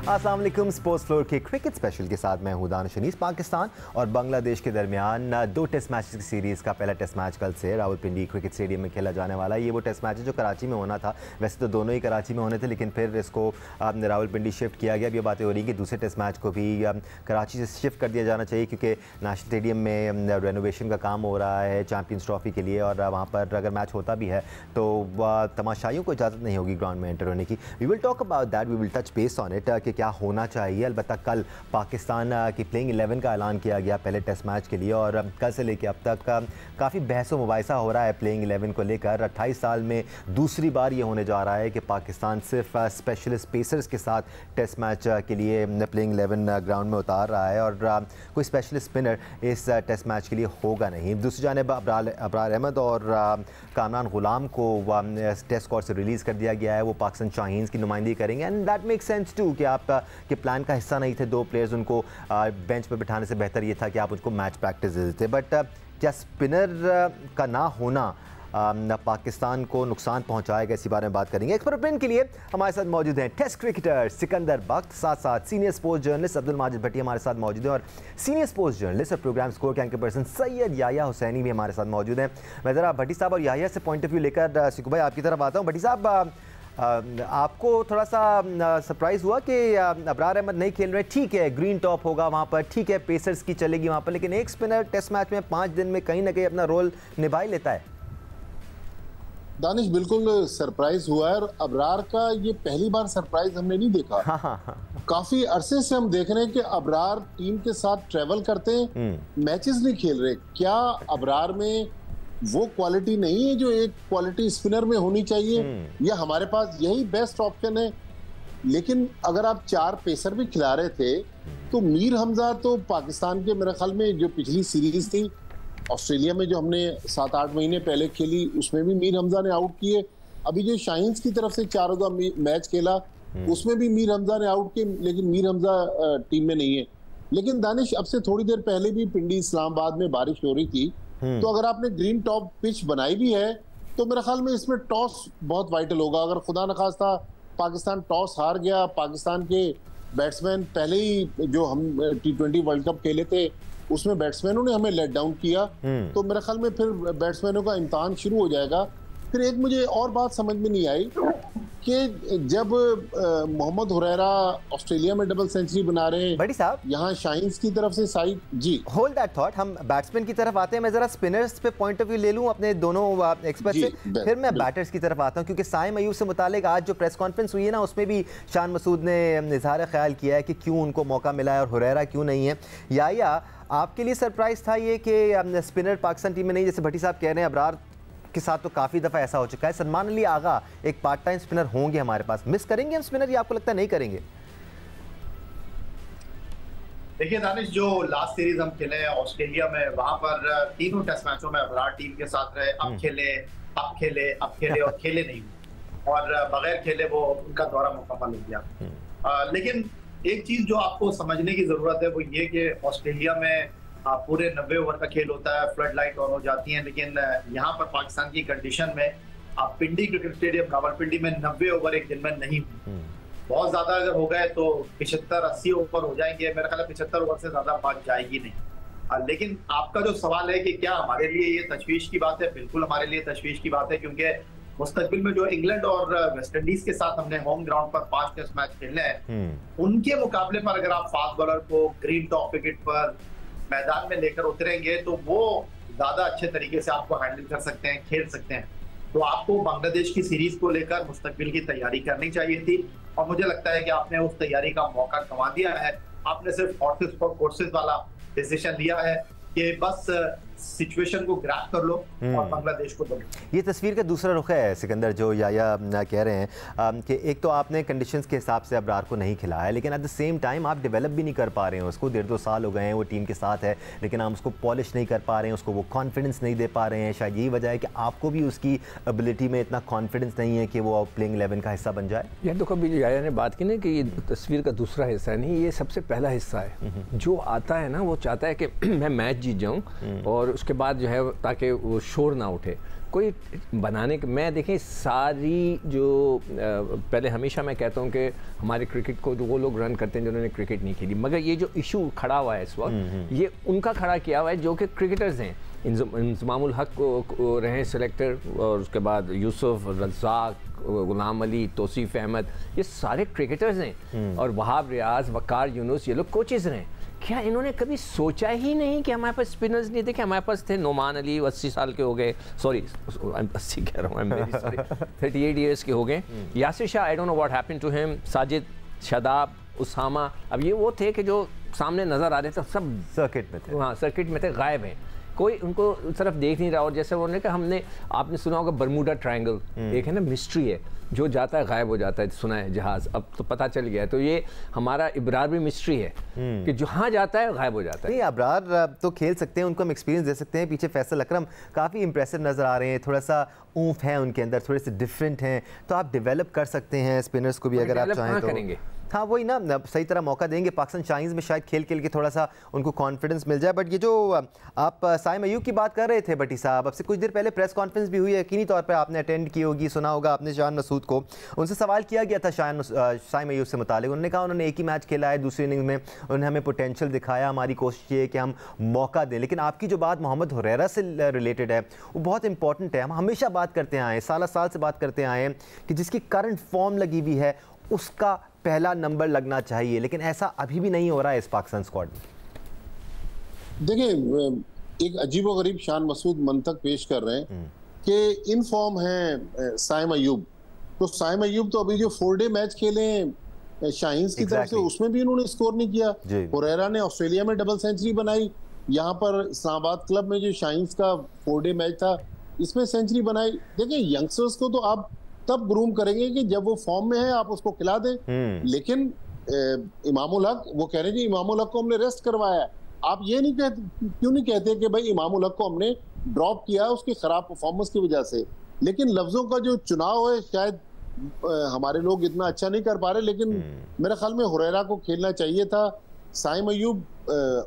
अस्सलाम वालेकुम। Sports floor के क्रिकेट स्पेशल के साथ मैं हूं दानिश शनीस। पाकिस्तान और बांग्लादेश के दरमियान 2 टेस्ट मैचेस की सीरीज़ का पहला टेस्ट मैच कल से रावलपिंडी क्रिकेट स्टेडियम में खेला जाने वाला है। ये वो टेस्ट मैच है जो कराची में होना था। वैसे तो दोनों ही कराची में होने थे, लेकिन फिर इसको रावलपिंडी शिफ्ट किया गया। अब ये बातें हो रही हैं कि दूसरे टेस्ट मैच को भी कराची से शिफ्ट कर दिया जाना चाहिए, क्योंकि नेशनल स्टेडियम में रेनोवेशन का काम हो रहा है चैम्पियंस ट्रॉफी के लिए, और वहाँ पर अगर मैच होता भी है तो तमाशाइयों को इजाज़त नहीं होगी ग्राउंड में एंटर होने की। We will talk about that, we will touch base on it कि क्या होना चाहिए। अलबत्ता कल पाकिस्तान की प्लेइंग 11 का ऐलान किया गया पहले टेस्ट मैच के लिए, और कल से लेकर अब तक काफ़ी बहस व मुबाहिसा हो रहा है प्लेइंग 11 को लेकर। 28 साल में दूसरी बार ये होने जा रहा है कि पाकिस्तान सिर्फ स्पेशलिस्ट पेसर्स के साथ टेस्ट मैच के लिए प्लेइंग 11 ग्राउंड में उतार रहा है, और कोई स्पेशलिस्ट स्पिनर इस टेस्ट मैच के लिए होगा नहीं। दूसरी जानिब अबरार अहमद और कामरान गुलाम को टेस्ट स्क्वाड से रिलीज़ कर दिया गया है। वो पाकिस्तान शाहीन्स की नुमाइंदगी करेंगे, and that make sense too कि आप के प्लान का हिस्सा नहीं थे 2 प्लेयर्स, उनको बेंच पर बिठाने से बेहतर ये था कि आप उनको मैच प्रैक्टिस दे देते। बट क्या स्पिनर का ना होना पाकिस्तान को नुकसान पहुंचाएगा, इसी बारे में बात करेंगे। एक्सपर्ट ओपिनियन के लिए हमारे साथ मौजूद हैं टेस्ट क्रिकेटर सिकंदर बख्त, साथ साथ senior sports journalist Abdul Majid Bhatti हमारे साथ मौजूद हैं, और सीनियर स्पोर्ट्स जर्नलिस्ट और प्रोग्राम स्कोर के एंकर पर्सन सैयद याया हुसैनी भी हमारे साथ मौजूद हैं। मैं ज़रा भट्टी साहब और याया से पॉइंट ऑफ व्यू लेकर सिकू भाई आपकी तरफ आता हूँ। भट्टी साहब, आपको थोड़ा सा सरप्राइज़ हुआ कि अबरार अहमद नहीं खेल रहे? ठीक है, ग्रीन टॉप होगा वहाँ पर, ठीक है, पेसर्स की चलेगी वहाँ पर, लेकिन एक स्पिनर टेस्ट मैच में 5 दिन में कहीं ना कहीं अपना रोल निभा ही लेता है। दानिश, बिल्कुल सरप्राइज हुआ है, और अबरार का ये पहली बार सरप्राइज हमने नहीं देखा। काफी अरसे से हम देख रहे हैं कि अबरार टीम के साथ ट्रेवल करते हैं, मैचेस नहीं खेल रहे। क्या अबरार में वो क्वालिटी नहीं है जो एक क्वालिटी स्पिनर में होनी चाहिए, या हमारे पास यही बेस्ट ऑप्शन है? लेकिन अगर आप 4 पेसर भी खिला रहे थे तो मीर हमजा तो पाकिस्तान के मेरे ख्याल में जो पिछली सीरीज थी ऑस्ट्रेलिया में जो हमने 7-8 महीने पहले खेली, उसमें भी मीर हमजा ने आउट किए। अभी जो शाहीन्स की तरफ से 4 मैच खेला उसमें भी मीर हमजा ने आउट किए, लेकिन मीर हमजा टीम में नहीं है। लेकिन दानिश, अब से थोड़ी देर पहले भी पिंडी इस्लामाबाद में बारिश हो रही थी, तो अगर आपने ग्रीन टॉप पिच बनाई भी है तो मेरे ख्याल में इसमें टॉस बहुत वाइटल होगा। अगर खुदा न खास्ता पाकिस्तान टॉस हार गया, पाकिस्तान के बैट्समैन पहले ही जो हम T20 वर्ल्ड कप खेले थे उसमें बैट्समैनों ने हमें लेट डाउन किया, तो मेरे ख्याल में फिर बैट्समैनों का इम्तिहान शुरू हो जाएगा। फिर एक मुझे और बात समझ में नहीं आई कि जब मोहम्मद हुरैरा ऑस्ट्रेलिया में डबल सेंचुरी बना रहे हैं, बड़ी साहब यहाँ शाहीन्स की तरफ से साइड जी होल्ड दैट थॉट, हम बैट्समैन की तरफ आते हैं। मैं जरा स्पिनर्स पे पॉइंट ऑफ व्यू ले लूं अपने दोनों एक्सपर्ट से, फिर मैं बैटर्स की तरफ आता हूं, क्योंकि साइम अयूब से मुतालिक आज जो प्रेस कॉन्फ्रेंस हुई है ना, उसमें भी शान मसूद ने इजहार ख्याल किया है कि क्यों उनको मौका मिला है और हुरैरा क्यों नहीं है। या आपके लिए सरप्राइज था ये कि स्पिनर पाकिस्तान टीम में नहीं? जैसे भट्टी साहब कह रहे हैं अबरार के साथ तो काफ़ी दफ़ा ऐसा हो चुका है। सलमान अली आगा एक पार्ट टाइम स्पिनर होंगे हमारे पास, मिस करेंगे हम स्पिनर, या आपको लगता है नहीं करेंगे? देखिए दानिश, जो लास्ट सीरीज हम खेले ऑस्ट्रेलिया में, वहां पर तीनों टेस्ट मैचों में अबरार टीम के साथ रहे। अब खेले और खेले नहीं, और बगैर खेले वो उनका दौरा मुकम्मल हो गया। लेकिन एक चीज जो आपको समझने की जरूरत है वो ये कि ऑस्ट्रेलिया में पूरे 90 ओवर का खेल होता है, फ्लड लाइट ऑन हो जाती है, लेकिन यहाँ पर पाकिस्तान की कंडीशन में आप पिंडी क्रिकेट स्टेडियम रावलपिंडी में 90 ओवर एक दिन में नहीं हुए। बहुत ज्यादा अगर हो गए तो 75-80 ओवर हो जाएंगे। मेरा ख्याल है 75 ओवर से ज्यादा बात जाएगी नहीं। लेकिन आपका जो सवाल है कि क्या हमारे लिए ये तशवीश की बात है, बिल्कुल हमारे लिए तशवीश की बात है, क्योंकि मुस्तकबिल में जो इंग्लैंड और वेस्ट इंडीज के साथ हमने होम ग्राउंड पर 5 टेस्ट मैच खेलने हैं, उनके मुकाबले पर अगर आप फास्ट बॉलर को ग्रीन टॉप विकेट पर मैदान में लेकर उतरेंगे तो वो ज्यादा अच्छे तरीके से आपको हैंडल कर सकते हैं, खेल सकते हैं। तो आपको बांग्लादेश की सीरीज को लेकर मुस्तकबिल की तैयारी करनी चाहिए थी, और मुझे लगता है कि आपने उस तैयारी का मौका गंवा दिया है। आपने सिर्फ हॉर्सेस फॉर कोर्सेज वाला डिसीजन लिया है कि बस सिचुएशन को ग्रैब कर लो और बांग्लादेश को दो। ये तस्वीर का दूसरा रुख है सिकंदर, जो याया कह रहे हैं कि एक तो आपने कंडीशंस के हिसाब से अबरार को नहीं खिलाया है, लेकिन एट द सेम टाइम आप डेवलप भी नहीं कर पा रहे हैं उसको। 1.5-2 साल हो गए हैं वो टीम के साथ है, लेकिन आप उसको पॉलिश नहीं कर पा रहे हैं, उसको वो कॉन्फिडेंस नहीं दे पा रहे हैं। शायद यही वजह है कि आपको भी उसकी एबिलिटी में इतना कॉन्फिडेंस नहीं है कि वो प्लेइंग 11 का हिस्सा बन जाए। यार देखो, अभी याया ने बात की ना कि ये तस्वीर का दूसरा हिस्सा नहीं, ये सबसे पहला हिस्सा है। जो आता है ना वो चाहता है कि मैं मैच जीत जाऊँ, और और उसके बाद जो है ताकि वो शोर ना उठे कोई बनाने के। मैं देखें सारी जो पहले हमेशा मैं कहता हूँ कि हमारे क्रिकेट को जो वो लोग रन करते हैं जिन्होंने क्रिकेट नहीं खेली, मगर ये जो इशू खड़ा हुआ है इस वक्त ये उनका खड़ा किया हुआ है जो कि क्रिकेटर्स हैं। इंजमामुल हक को रहे सिलेक्टर, और उसके बाद यूसुफ, रज़ाक, गुलाम अली, तौसीफ अहमद, ये सारे क्रिकेटर्स हैं, और वहाब रियाज, वकार यूनुस, ये लोग कोचेज़ हैं। क्या इन्होंने कभी सोचा ही नहीं कि हमारे पास स्पिनर्स नहीं? देखे हमारे पास थे नोमान अली, 80 साल के हो गए, सॉरी 80 कह रहा हूँ, 38 ईयर्स के हो गए। Yasir Shah, I don't know what happened to him, Sajid, Shadab, Usama, अब ये वो थे कि जो सामने नज़र आ रहे थे, सब सर्किट में थे, हाँ सर्किट में थे, गायब हैं, कोई उनको तरफ देख नहीं रहा। और जैसे उन्होंने कहा, हमने आपने सुना होगा बरमूडा ट्रायंगल, एक है ना मिस्ट्री है, जो जाता है गायब हो जाता है, सुना है जहाज, अब तो पता चल गया है। तो ये हमारा इब्रार भी मिस्ट्री है कि जहाँ जाता है गायब हो जाता है। नहीं, अब्रार तो खेल सकते हैं, उनको हम एक्सपीरियंस दे सकते हैं। पीछे फैसल अकरम काफ़ी इंप्रेसिव नज़र आ रहे हैं, थोड़ा सा ऊँफ है उनके अंदर, थोड़े से डिफरेंट हैं, तो आप डेवलप कर सकते हैं स्पिनर्स को भी अगर आप चाहें तो। करेंगे, हाँ वही ना, सही तरह मौका देंगे। पाकिस्तान शाहीन्स में शायद खेल खेल के थोड़ा सा उनको कॉन्फिडेंस मिल जाए। बट ये जो आप साइम अयूब की बात कर रहे थे भट्टी साहब, अब से कुछ देर पहले प्रेस कॉन्फ्रेंस भी हुई है, यकीनी तौर पे आपने अटेंड की होगी, सुना होगा आपने शान मसूद को। उनसे सवाल किया गया था साइम अयूब से मुतालिक, उन्होंने कहा उन्होंने एक ही मैच खेला है, दूसरी इनिंग्स में उन्होंने हमें पोटेंशियल दिखाया, हमारी कोशिश ये है कि हम मौका दें। लेकिन आपकी जो बात मोहम्मद हुरैरा से रिलेटेड है वो बहुत इंपॉर्टेंट है। हम हमेशा बात करते आए, साल से बात करते आए हैं कि जिसकी करंट फॉर्म लगी हुई है उसका पहला नंबर लगना चाहिए, लेकिन ऐसा अभी भी नहीं हो रहा है इस पाकिस्तान स्क्वाड में। देखिए, एक अजीबोगरीब शान मसूद मंतक पेश कर रहे हैं कि इन फॉर्म है साइम अयूब। तो साइम अयूब तो अभी जो 4 डे मैच खेले शाहीन्स की तरफ से, उसमें भी उन्होंने स्कोर नहीं किया। हुरैरा ने ऑस्ट्रेलिया में डबल सेंचुरी बनाई, यहाँ पर इस्लामाबाद क्लब में जो शाहीन्स का 4 डे मैच था इसमें सेंचुरी बनाई। देखिए, यंगस्टर्स को तो आप तब ग्रूम करेंगे कि जब वो फॉर्म में है, आप उसको खिला दें। लेकिन इमामुल हक, वो कह रहे हैं इमामुल हक को हमने रेस्ट करवाया है। आप ये नहीं कहते, क्यों नहीं कहते कि भाई इमामुल हक को हमने ड्रॉप किया उसकी खराब परफॉर्मेंस की वजह से। लेकिन लफ्जों का जो चुनाव है शायद हमारे लोग इतना अच्छा नहीं कर पा रहे। लेकिन मेरे ख्याल में हुरैरा को खेलना चाहिए था। Saim Ayub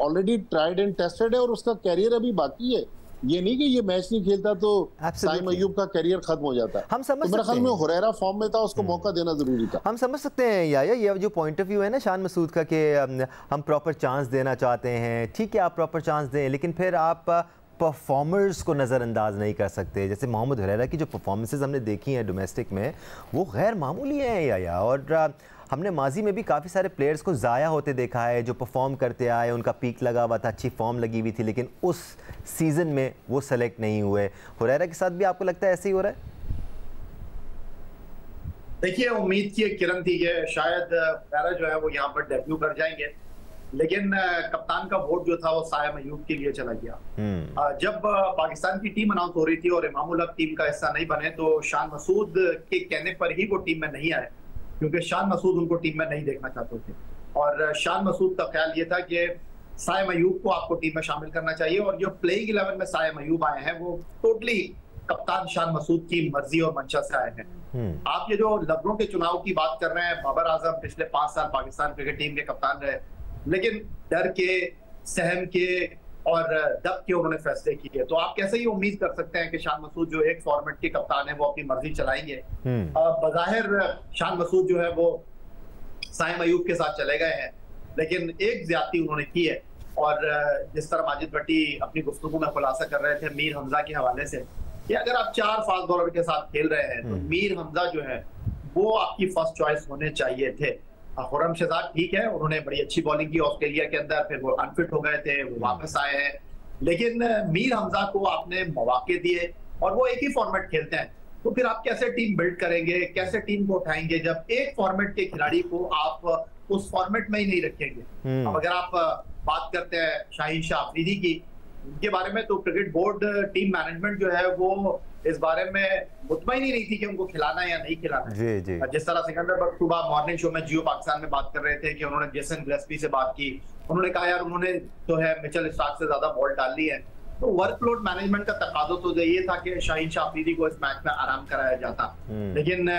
already tried and tested है और उसका कैरियर अभी बाकी है। ये नहीं कि ये मैच नहीं खेलता तो साइम अयूब का करियर खत्म हो जाता है। हम समझ तो मेरे ख्याल में हुरैरा फॉर्म में था, उसको मौका देना जरूरी था। हम समझ सकते हैं ये जो पॉइंट ऑफ व्यू है ना शान मसूद का कि हम प्रॉपर चांस देना चाहते हैं। ठीक है, आप प्रॉपर चांस दें, लेकिन फिर आप परफॉर्मर्स को नज़रअंदाज नहीं कर सकते। जैसे मोहम्मद हुरैरा की जो परफॉर्मेंसेज हमने देखी हैं डोमेस्टिक में, वो गैर मामूली हैं और हमने माजी में भी काफ़ी सारे प्लेयर्स को ज़ाया होते देखा है जो परफॉर्म करते आए, उनका पीक लगा हुआ था, अच्छी फॉर्म लगी हुई थी, लेकिन उस सीज़न में वो सेलेक्ट नहीं हुए। हुरैरा के साथ भी आपको लगता है ऐसे ही हो रहा है? देखिए, उम्मीद की एक किरण थी कि शायद हुरैरा जो है वो यहाँ पर डेब्यू कर जाएंगे, लेकिन कप्तान का वोट जो था वो साइम अयूब के लिए चला गया। जब पाकिस्तान की टीम अनाउंस हो रही थी और इमामुल हक टीम का हिस्सा नहीं बने, तो शान मसूद के कहने पर ही वो टीम में नहीं आए, क्योंकि शान मसूद उनको टीम में नहीं देखना चाहते थे। और शान मसूद का ख्याल ये था कि साइम अयूब को आपको टीम में शामिल करना चाहिए, और जो प्लेइंग 11 में साइम अयूब आए हैं वो टोटली कप्तान शान मसूद की मर्जी और मंशा से आए हैं। आप ये जो लफ्जों के चुनाव की बात कर रहे हैं, बाबर आजम पिछले 5 साल पाकिस्तान क्रिकेट टीम के कप्तान रहे, लेकिन डर के, सहम के और दब के उन्होंने फैसले किए। तो आप कैसे ही उम्मीद कर सकते हैं कि शान मसूद जो एक फॉर्मेट के कप्तान है वो अपनी मर्जी चलाएंगे? बज़ाहिर शान मसूद जो है वो साइम अयूब के साथ चले गए हैं, लेकिन एक ज्यादती उन्होंने की है। और जिस तरह माजिद भट्टी अपनी गुफ्तगू में खुलासा कर रहे थे मीर हमजा के हवाले से, कि अगर आप 4 फास्ट बॉलर के साथ खेल रहे हैं तो मीर हमजा जो है वो आपकी फर्स्ट चॉइस होने चाहिए थे। खुर्रम शहजाद ठीक है, उन्होंने बड़ी अच्छी बॉलिंग की ऑस्ट्रेलिया के अंदर, फिर वो अनफिट हो गए थे, वो वापस आए हैं, लेकिन मीर हमजा को आपने मौके दिए और वो एक ही फॉर्मेट खेलते हैं। तो फिर आप कैसे टीम बिल्ड करेंगे, कैसे टीम को उठाएंगे जब एक फॉर्मेट के खिलाड़ी को आप उस फॉर्मेट में ही नहीं रखेंगे? अब अगर आप बात करते हैं शाहीन शाह अफरीदी की, उनके बारे में तो क्रिकेट बोर्ड, टीम मैनेजमेंट जो है वो इस बारे में मुतमईन ही नहीं थी कि उनको खिलाना है या नहीं खिलाना है। जी। जिस तरह सिकंदर बख्श सुबह मॉर्निंग शो में जियो पाकिस्तान में बात कर रहे थे कि उन्होंने जेसन गिलेस्पी से बात की, उन्होंने कहा यार उन्होंने तो है मिचेल स्टार्क से ज्यादा बॉल डाल ली है। तो वर्कलोड मैनेजमेंट का तकाज़ा तो ये था कि शाहीन शाह अफरीदी को इस मैच में आराम कराया जाता, लेकिन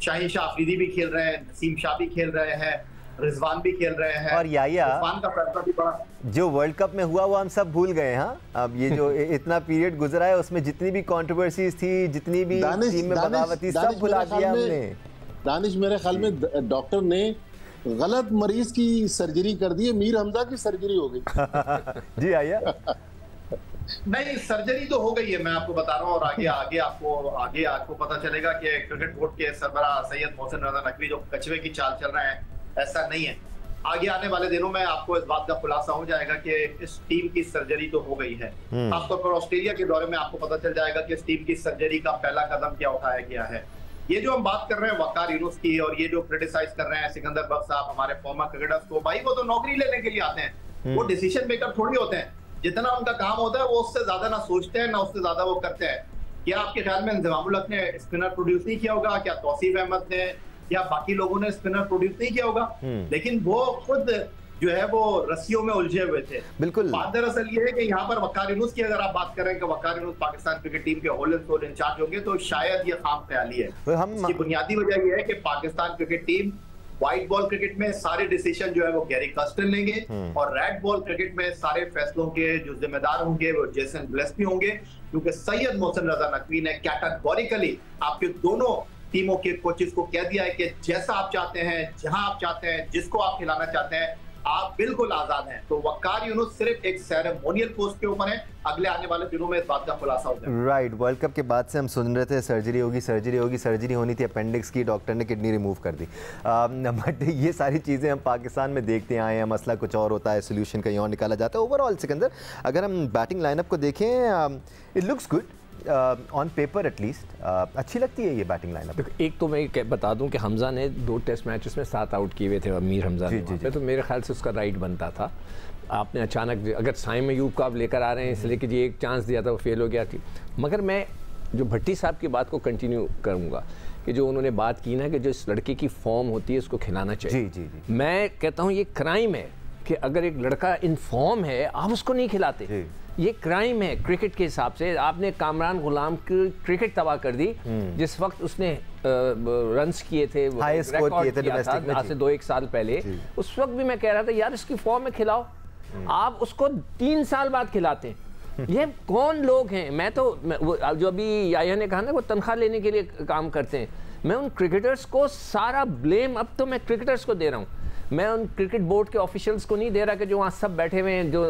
शाहीन शाह अफरीदी भी खेल रहे हैं, नसीम शाह भी खेल रहे हैं, रिजवान भी खेल रहे हैं और याया रिजवान का फैसला भी बड़ा जो वर्ल्ड कप में हुआ वो हम सब भूल गए। हाँ, अब ये जो इतना पीरियड गुजरा है उसमें जितनी भी कंट्रोवर्सीज थी, जितनी भी टीम में बगावती, सब भुला दिया हमने। दानिश, मेरे ख्याल में डॉक्टर ने गलत मरीज की सर्जरी कर दी है, मीर हमजा की सर्जरी हो गई। जी आया नहीं, सर्जरी तो हो गई है, मैं आपको बता रहा हूँ। और आगे आपको पता चलेगा कि क्रिकेट बोर्ड के सरबराह सैयद मोहसिन रजा नकवी जो कछुए की चाल चल रहे हैं, ऐसा नहीं है। आगे आने वाले दिनों में आपको इस बात का खुलासा हो जाएगा कि इस टीम की सर्जरी तो हो गई है। खासतौर पर ऑस्ट्रेलिया के दौरे में आपको पता चल जाएगा कि इस टीम की सर्जरी का पहला कदम क्या उठाया गया है। ये जो हम बात कर रहे हैं वकार यूनुस की, और ये जो क्रिटिसाइज कर रहे हैं सिकंदर बख्श साहब, हमारे फॉर्मर क्रिकेटर्स को, भाई वो तो नौकरी लेने के लिए आते हैं, वो डिसीजन मेकर थोड़ी होते हैं। जितना उनका काम होता है वो उससे ज्यादा ना सोचते हैं ना उससे ज्यादा वो करते हैं। क्या आपके ख्याल में इंजमामुल हक ने स्पिनर प्रोड्यूस नहीं किया होगा? क्या तौसीफ अहमद ने या बाकी लोगों ने स्पिनर प्रोड्यूस नहीं किया होगा? लेकिन वो खुद जो है वो रस्सियों में उलझे हुए थे। बिल्कुल। बात दरअसल ये है कि यहाँ पर वकार यूनुस की अगर आप बात करें कि वकार यूनुस पाकिस्तान क्रिकेट टीम के होल एंड सोल इंचार्ज होंगे, तो शायद ये खाम ख्याली है। इसकी बुनियादी वजह यह है कि Pakistan cricket team white ball cricket में सारे डिसीजन जो है वो गैरी कर्स्टन लेंगे, और रेड बॉल क्रिकेट में सारे फैसलों के जो जिम्मेदार होंगे वो जेसन गिलेस्पी होंगे, क्योंकि सैयद मोहसिन रजा नकवी ने कैटेगोरिकली आपके दोनों टीमों के कोचेस को कह दिया है कि जैसा आप चाहते हैं, जहां आप चाहते हैं, जिसको आप खिलाना चाहते हैं, आप बिल्कुल आजाद हैं। तो वकार यूनुस सिर्फ एक सेरेमोनियल पोस्ट के ऊपर है। अगले आने वाले दिनों में इस बात का खुलासा हो जाएगा। राइट, वर्ल्ड कप के बाद से हम सुन रहे थे सर्जरी होगी, सर्जरी होनी थी अपेंडिक्स की, डॉक्टर ने किडनी रिमूव कर दी। बट ये सारी चीज़ें हम पाकिस्तान में देखते आए हैं, मसला कुछ और होता है, सोल्यूशन कहीं और निकाला जाता है। ओवरऑल सिकंदर, अगर हम बैटिंग लाइनअप को देखें, it looks good on paper at least. अच्छी लगती है ये बैटिंग लाइनअप। एक तो मैं बता दूं कि हमजा ने 2 टेस्ट मैचेस में 7 आउट किए हुए थे, मीर हमजा ने, तो मेरे ख्याल से उसका राइट बनता था। आपने अचानक अगर साइम अयूब को आप लेकर आ रहे हैं इसलिए कि जी एक चांस दिया था वो फेल हो गया थी। मगर मैं जो भट्टी साहब की बात को कंटिन्यू करूँगा कि जो उन्होंने बात की ना कि जो इस लड़के की फॉर्म होती है उसको खिलाना चाहिए। जी जी जी, मैं कहता हूँ ये क्राइम है कि अगर एक लड़का इन फॉर्म है आप उसको नहीं खिलाते। ये क्राइम है क्रिकेट के हिसाब से। आपने कामरान गुलाम की क्रिकेट तबाह कर दी जिस वक्त उसने रन्स किए थे, रिकॉर्ड किए थे डोमेस्टिक में, आज से 2-1 साल पहले। उस वक्त भी मैं कह रहा था यार इसकी फॉर्म में खिलाओ, आप उसको 3 साल बाद खिलाते हैं। ये कौन लोग हैं? मैं तो जो अभी याया ने कहा ना वो तनख्वाह लेने के लिए काम करते हैं, मैं उन क्रिकेटर्स को सारा ब्लेम अब तो मैं क्रिकेटर्स को दे रहा हूँ। मैं उन क्रिकेट बोर्ड के ऑफिशियल्स को नहीं दे रहा कि जो वहाँ सब बैठे हुए हैं, जो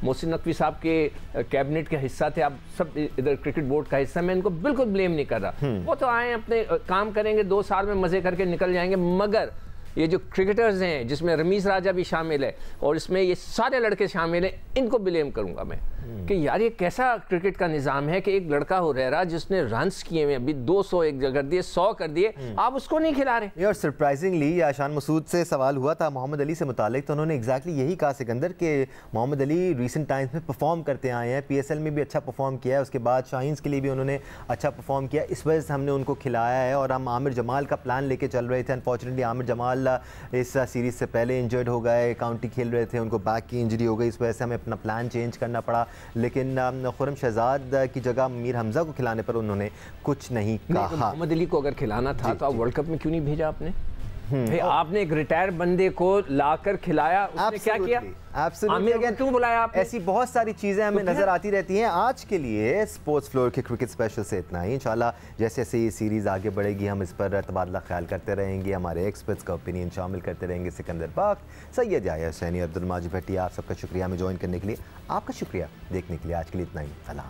मोहसिन नकवी साहब के कैबिनेट का हिस्सा थे, आप सब इधर क्रिकेट बोर्ड का हिस्सा, मैं इनको बिल्कुल ब्लेम नहीं कर रहा। वो तो आए अपने काम करेंगे, 2 साल में मज़े करके निकल जाएंगे। मगर ये जो क्रिकेटर्स हैं जिसमें रमीज़ राजा भी शामिल है और इसमें ये सारे लड़के शामिल हैं, इनको ब्लेम करूंगा मैं कि यार ये कैसा क्रिकेट का निज़ाम है कि एक लड़का हो रहा जिसने रन्स किए हुए अभी 200 एक जगह दिए, 100 कर दिए, आप उसको नहीं खिला रहे। और सरप्राइजिंगली आशान मसूद से सवाल हुआ था मोहम्मद अली से मुतालिक, तो उन्होंने एग्जैक्टली यही कहा सिकंदर कि मोहम्मद अली रिसेंट टाइम्स में परफॉर्म करते आए हैं, PSL में भी अच्छा परफॉर्म किया है, उसके बाद शाहीन्स के लिए भी उन्होंने अच्छा परफॉर्म किया, इस वजह से हमने उनको खिलाया है। और हम आमिर जमाल का प्लान लेके चल रहे थे, अनफॉर्चुनेटली आमिर जमाल इस सीरीज़ से पहले इंजर्ड हो गए, काउंटी खेल रहे थे, उनको बैक की इंजरी हो गई, इस वजह से हमें अपना प्लान चेंज करना पड़ा। लेकिन खुर्रम शहजाद की जगह मीर हमजा को खिलाने पर उन्होंने कुछ नहीं कहा। मोहम्मद अली को अगर खिलाना था तो आप वर्ल्ड कप में क्यों नहीं भेजा आपने? भाई आपने एक रिटायर बंदे को लाकर खिलाया, उसने क्या किया? आमिर क्यों बुलाया आपने? ऐसी बहुत सारी चीज़ें हमें नज़र आती रहती हैं। आज के लिए स्पोर्ट्स फ्लोर के क्रिकेट स्पेशल से इतना ही। इंशाल्लाह जैसे जैसे ये सीरीज़ आगे बढ़ेगी हम इस पर तबादला ख्याल करते रहेंगे, हमारे एक्सपर्ट्स का ओपिनियन शामिल करते रहेंगे। सिकंदर बाग, सैयद याया हुसैनी, अब्दुल माजिद भट्टी, आप सबका शुक्रिया हमें ज्वाइन करने के लिए। आपका शुक्रिया देखने के लिए। आज के लिए इतना ही। अल्लाह।